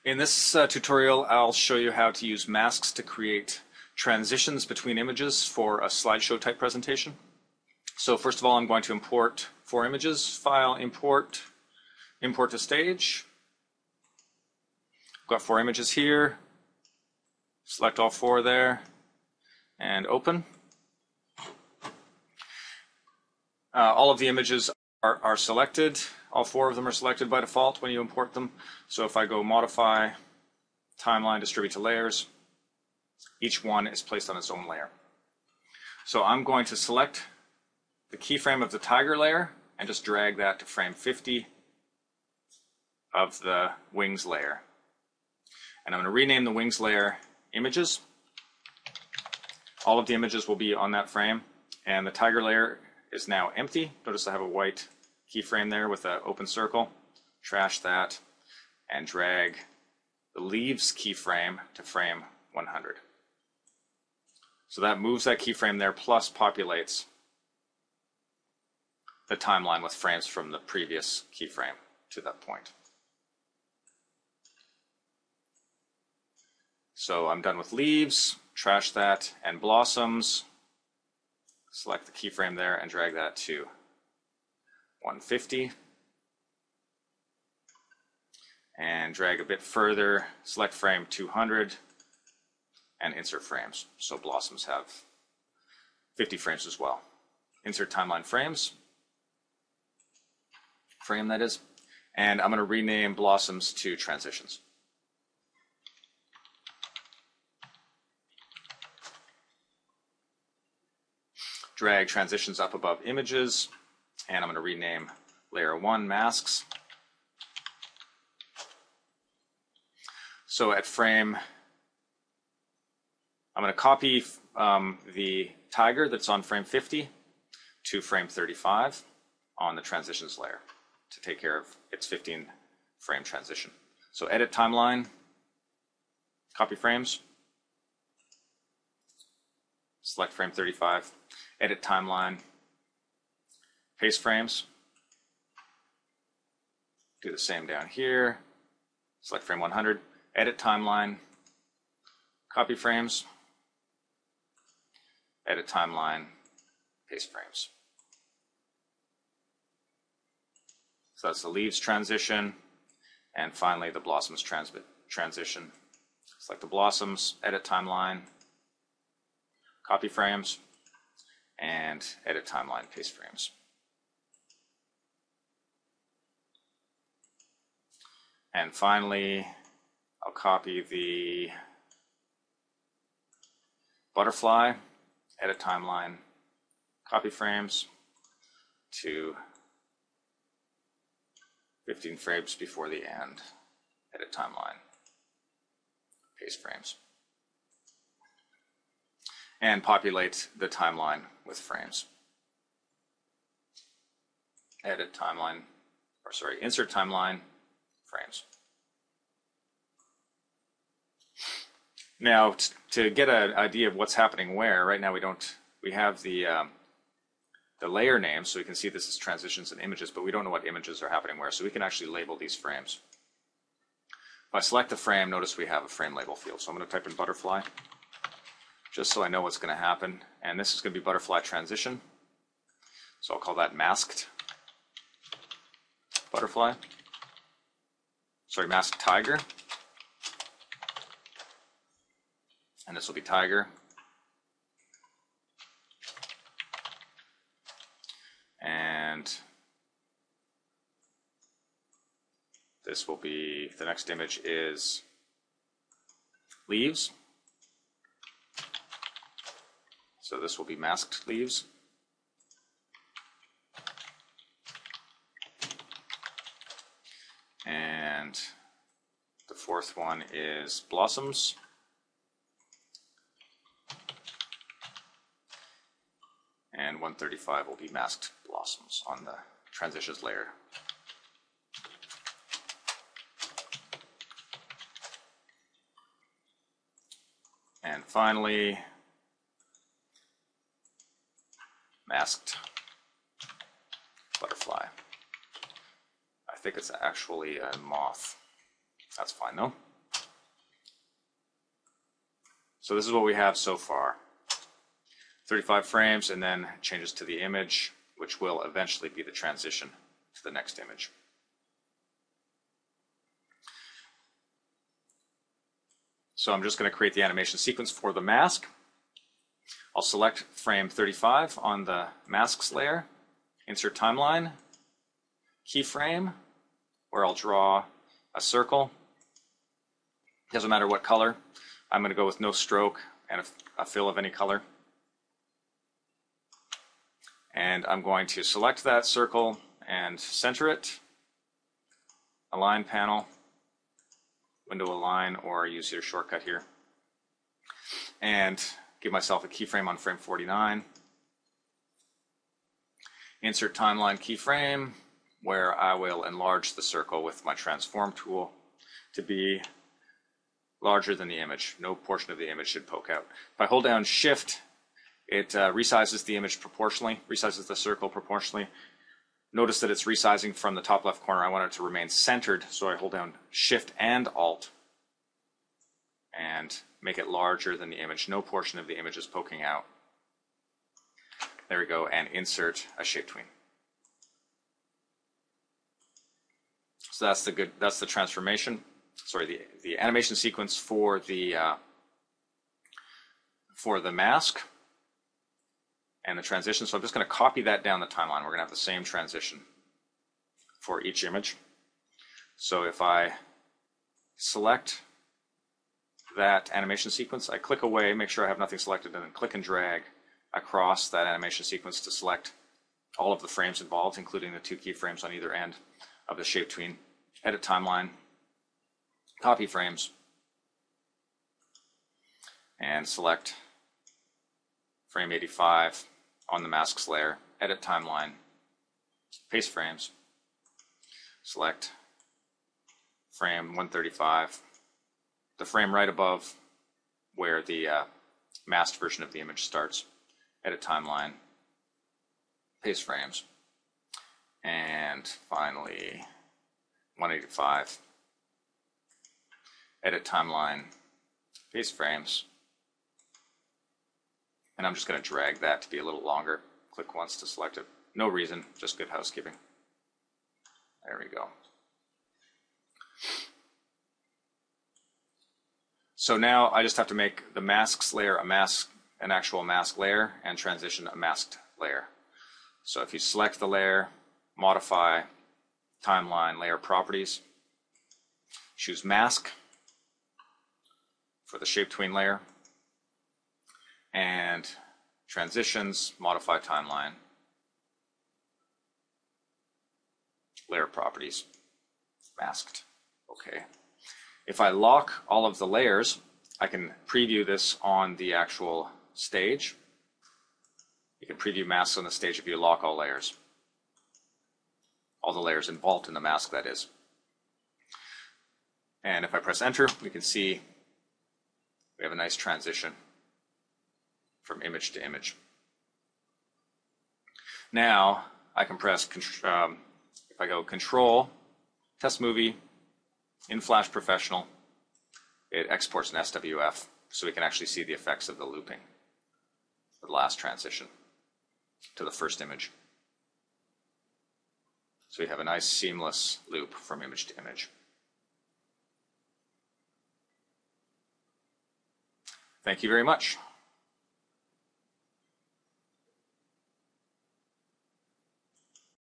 In this tutorial, I'll show you how to use masks to create transitions between images for a slideshow type presentation. So first of all, I'm going to import 4 images. File, import, import to stage. I've got 4 images here. Select all 4 there and open. All of the images are selected. All 4 of them are selected by default when you import them. So if I go Modify, Timeline, Distribute to Layers, each one is placed on its own layer. So I'm going to select the keyframe of the tiger layer and just drag that to frame 50 of the wings layer. And I'm going to rename the wings layer Images. All of the images will be on that frame, and the tiger layer is now empty. Notice I have a white keyframe there with an open circle. Trash that and drag the leaves keyframe to frame 100. So that moves that keyframe there plus populates the timeline with frames from the previous keyframe to that point. So I'm done with leaves, trash that, and blossoms. Select the keyframe there and drag that to 150. And drag a bit further, select frame 200, and insert frames. So blossoms have 50 frames as well. Insert timeline frames, frame that is, and I'm going to rename blossoms to transitions. Drag transitions up above images, and I'm going to rename layer 1 masks. So at frame, I'm going to copy the tiger that's on frame 50 to frame 35 on the transitions layer to take care of its 15 frame transition. So edit timeline, copy frames, select frame 35, edit timeline, paste frames, do the same down here, select frame 100, edit timeline, copy frames, edit timeline, paste frames. So that's the leaves transition, and finally the blossoms transition. Select the blossoms, edit timeline, copy frames, and edit timeline, paste frames. And finally, I'll copy the butterfly, edit timeline, copy frames to 15 frames before the end, edit timeline, paste frames. And populate the timeline with frames. Edit timeline, insert timeline, frames. Now, to get an idea of what's happening where, right now we have the layer name, so we can see this is transitions and images, but we don't know what images are happening where, so we can actually label these frames. If I select the frame, notice we have a frame label field, so I'm going to type in butterfly, just so I know what's going to happen, and this is going to be butterfly transition, so I'll call that masked butterfly, masked tiger, and this will be tiger, and this will be, the next image is leaves. So this will be masked leaves. And the 4th one is blossoms. And 135 will be masked blossoms on the transitions layer. And finally, masked butterfly. I think it's actually a moth. That's fine though. So this is what we have so far. 35 frames, and then changes to the image, which will eventually be the transition to the next image. So I'm just going to create the animation sequence for the mask. I'll select frame 35 on the masks layer, insert timeline, keyframe, where I'll draw a circle. Doesn't matter what color. I'm going to go with no stroke and a fill of any color. And I'm going to select that circle and center it, align panel, window align, or use your shortcut here, and give myself a keyframe on frame 49. Insert timeline keyframe, where I will enlarge the circle with my transform tool to be larger than the image. No portion of the image should poke out. If I hold down Shift, it resizes the image proportionally, resizes the circle proportionally. Notice that it's resizing from the top left corner. I want it to remain centered, so I hold down Shift and Alt and make it larger than the image. No portion of the image is poking out. There we go, and insert a shape tween. So that's the transformation. Sorry, the animation sequence for the mask and the transition. So I'm just going to copy that down the timeline. We're going to have the same transition for each image. So if I select that animation sequence, I click away, make sure I have nothing selected, and then click and drag across that animation sequence to select all of the frames involved, including the 2 keyframes on either end of the shape tween. Edit timeline, copy frames, and select frame 85 on the masks layer, edit timeline, paste frames, select frame 135, the frame right above where the masked version of the image starts, edit timeline, paste frames, and finally 185, edit timeline, paste frames, and I'm just going to drag that to be a little longer. Click once to select it. No reason, just good housekeeping. There we go. So now I just have to make the masks layer an actual mask layer, and transition a masked layer. So if you select the layer, modify, timeline, layer properties, choose mask for the shape tween layer, and transitions, modify timeline, layer properties, masked. Okay. If I lock all of the layers, I can preview this on the actual stage. You can preview masks on the stage if you lock all layers. All the layers involved in the mask, that is. And if I press enter, we can see we have a nice transition from image to image. Now I can press, if I go Control, Test Movie, in Flash Professional, it exports an SWF so we can actually see the effects of the looping, the last transition to the first image. So we have a nice seamless loop from image to image. Thank you very much.